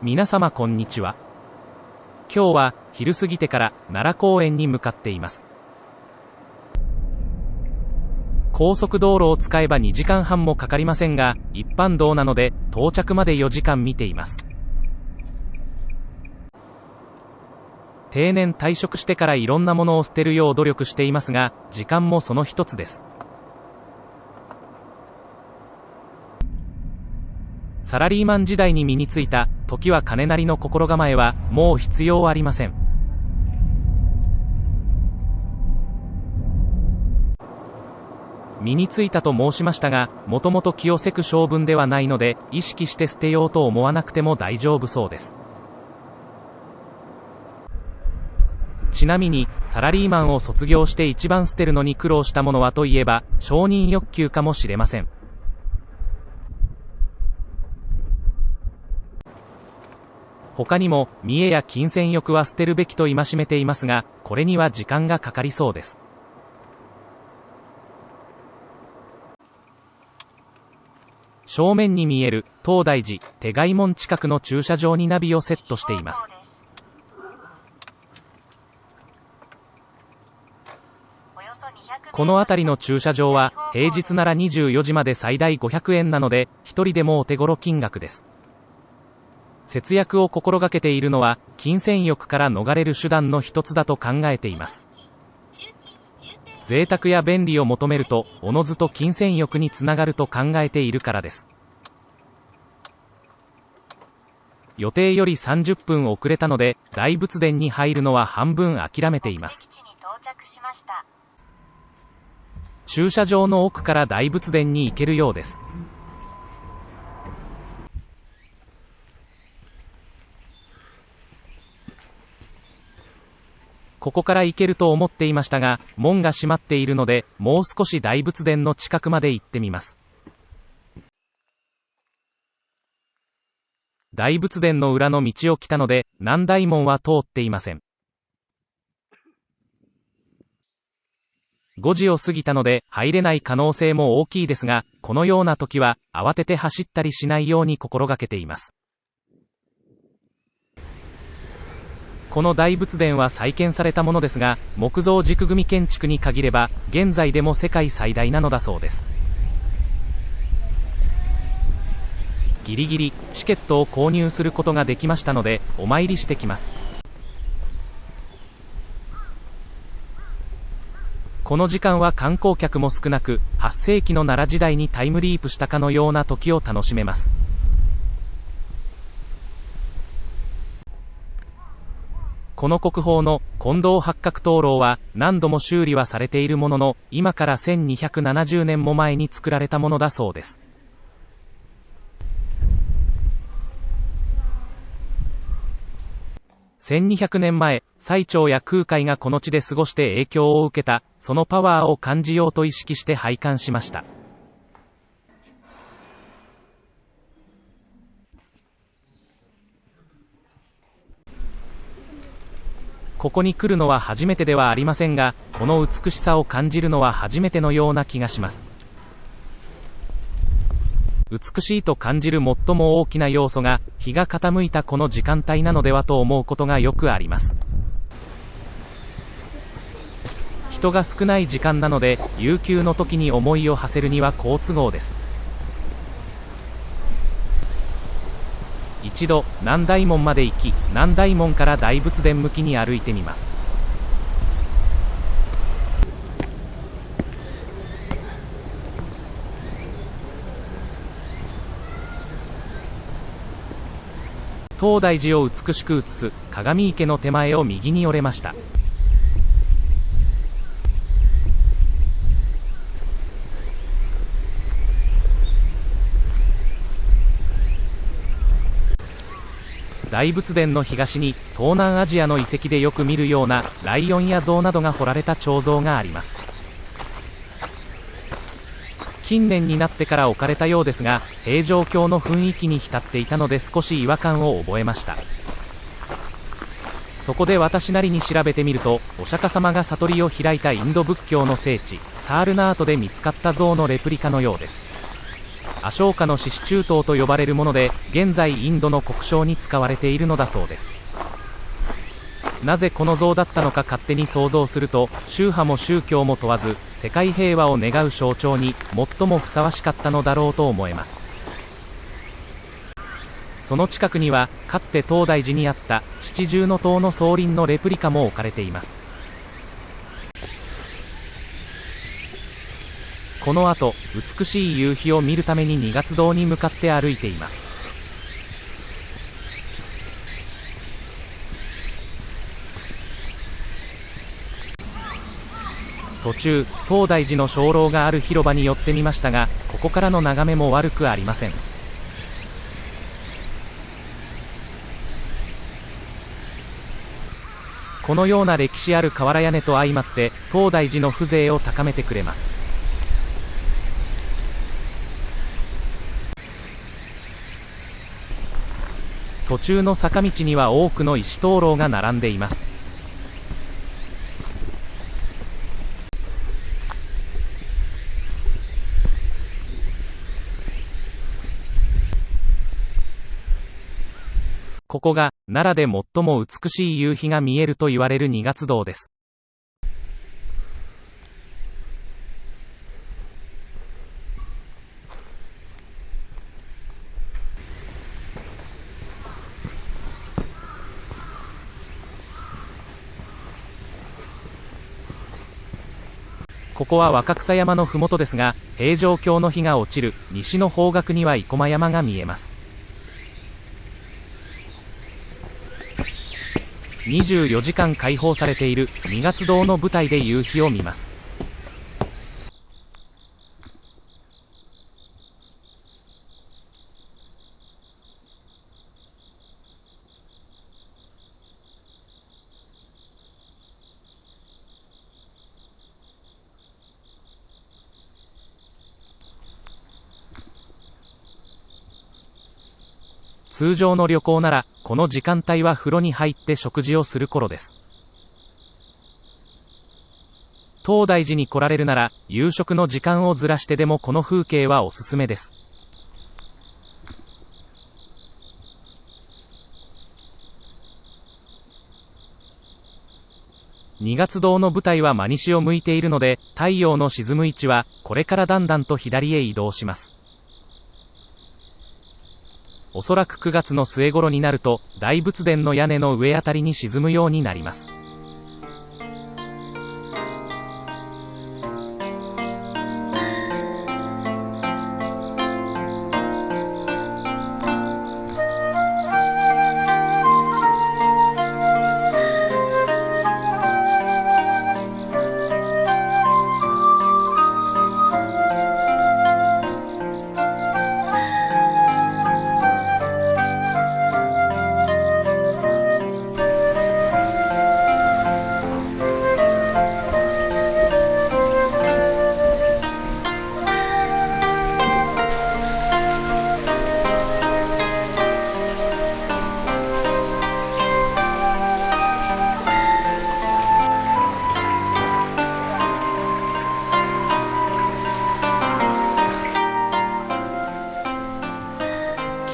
皆様こんにちは。今日は昼過ぎてから奈良公園に向かっています。高速道路を使えば2時間半もかかりませんが、一般道なので到着まで4時間見ています。定年退職してからいろんなものを捨てるよう努力していますが、時間もその一つです。サラリーマン時代に身についた時は金なりの心構えはもう必要ありません。身についたと申しましたが、もともと気をせく性分ではないので、意識して捨てようと思わなくても大丈夫そうです。ちなみに、サラリーマンを卒業して一番捨てるのに苦労したものはといえば、承認欲求かもしれません。他にも、見栄や金銭欲は捨てるべきと戒めていますが、これには時間がかかりそうです。正面に見える東大寺手貝門近くの駐車場にナビをセットしています。この辺りの駐車場は平日なら24時まで最大500円なので、一人でもお手頃金額です。節約を心がけているのは金銭欲から逃れる手段の一つだと考えています。贅沢や便利を求めるとおのずと金銭欲につながると考えているからです。予定より30分遅れたので大仏殿に入るのは半分諦めています。駐車場の奥から大仏殿に行けるようです。ここから行けると思っていましたが、門が閉まっているので、もう少し大仏殿の近くまで行ってみます。大仏殿の裏の道を来たので、南大門は通っていません。5時を過ぎたので、入れない可能性も大きいですが、このような時は、慌てて走ったりしないように心がけています。この大仏殿は再建されたものですが、木造軸組建築に限れば、現在でも世界最大なのだそうです。ギリギリ、チケットを購入することができましたので、お参りしてきます。この時間は観光客も少なく、8世紀の奈良時代にタイムリープしたかのような時を楽しめます。この国宝の金堂八角灯籠は何度も修理はされているものの、今から1270年も前に作られたものだそうです。1200年前、最澄や空海がこの地で過ごして影響を受けた、そのパワーを感じようと意識して拝観しました。ここに来るのは初めてではありませんが、この美しさを感じるのは初めてのような気がします。美しいと感じる最も大きな要素が、日が傾いたこの時間帯なのではと思うことがよくあります。人が少ない時間なので、悠久の時に思いを馳せるには好都合です。一度南大門まで行き、南大門から大仏殿向きに歩いてみます。東大寺を美しく映す鏡池の手前を右に寄れました。大仏殿の東に東南アジアの遺跡でよく見るようなライオンや象などが彫られた彫像があります。近年になってから置かれたようですが、平城京の雰囲気に浸っていたので少し違和感を覚えました。そこで私なりに調べてみると、お釈迦様が悟りを開いたインド仏教の聖地サールナートで見つかった像のレプリカのようです。アショーカの獅子中刀と呼ばれるもので、現在インドの国章に使われているのだそうです。なぜこの像だったのか勝手に想像すると、宗派も宗教も問わず、世界平和を願う象徴に最もふさわしかったのだろうと思えます。その近くには、かつて東大寺にあった七重塔の双輪のレプリカも置かれています。この後、美しい夕日を見るために二月堂に向かって歩いています。途中、東大寺の鐘楼がある広場に寄ってみましたが、ここからの眺めも悪くありません。このような歴史ある瓦屋根と相まって、東大寺の風情を高めてくれます。途中の坂道には多くの石灯籠が並んでいます。ここが奈良で最も美しい夕日が見えると言われる二月堂です。ここは若草山のふもとですが、平城京の日が落ちる西の方角には生駒山が見えます。24時間開放されている二月堂の舞台で夕日を見ます。通常の旅行なら、この時間帯は風呂に入って食事をする頃です。東大寺に来られるなら、夕食の時間をずらしてでもこの風景はおすすめです。二月堂の舞台は真西を向いているので、太陽の沈む位置は、これからだんだんと左へ移動します。おそらく9月の末頃になると、大仏殿の屋根の上あたりに沈むようになります。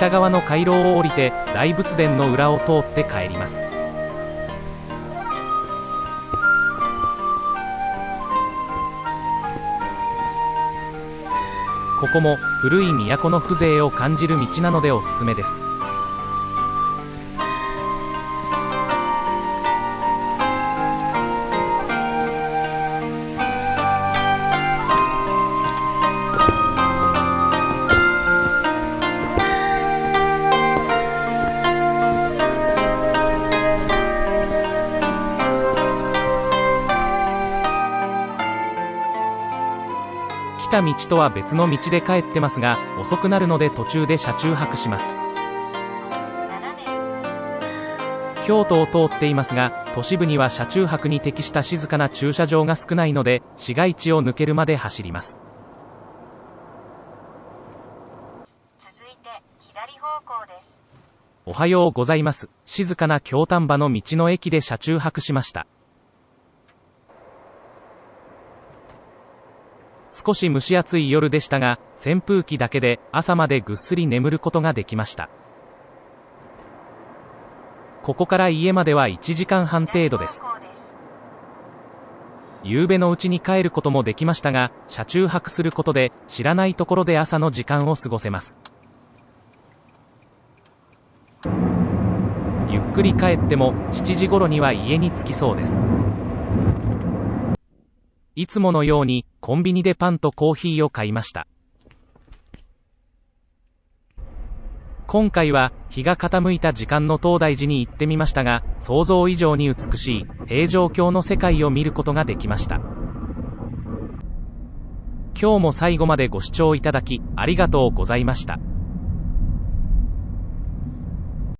北側の回廊を降りて大仏殿の裏を通って帰ります。ここも古い都の風情を感じる道なのでおすすめです。来た道とは別の道で帰ってますが、遅くなるので途中で車中泊します。京都を通っていますが、都市部には車中泊に適した静かな駐車場が少ないので、市街地を抜けるまで走ります。続いて左方向です。おはようございます。静かな京丹波の道の駅で車中泊しました。少し蒸し暑い夜でしたが、扇風機だけで朝までぐっすり眠ることができました。ここから家までは1時間半程度です。夕べのうちに帰ることもできましたが、車中泊することで知らないところで朝の時間を過ごせます。ゆっくり帰っても7時頃には家に着きそうです。いつものようにコンビニでパンとコーヒーを買いました。今回は日が傾いた時間の東大寺に行ってみましたが、想像以上に美しい平城京の世界を見ることができました。今日も最後までご視聴いただきありがとうございました。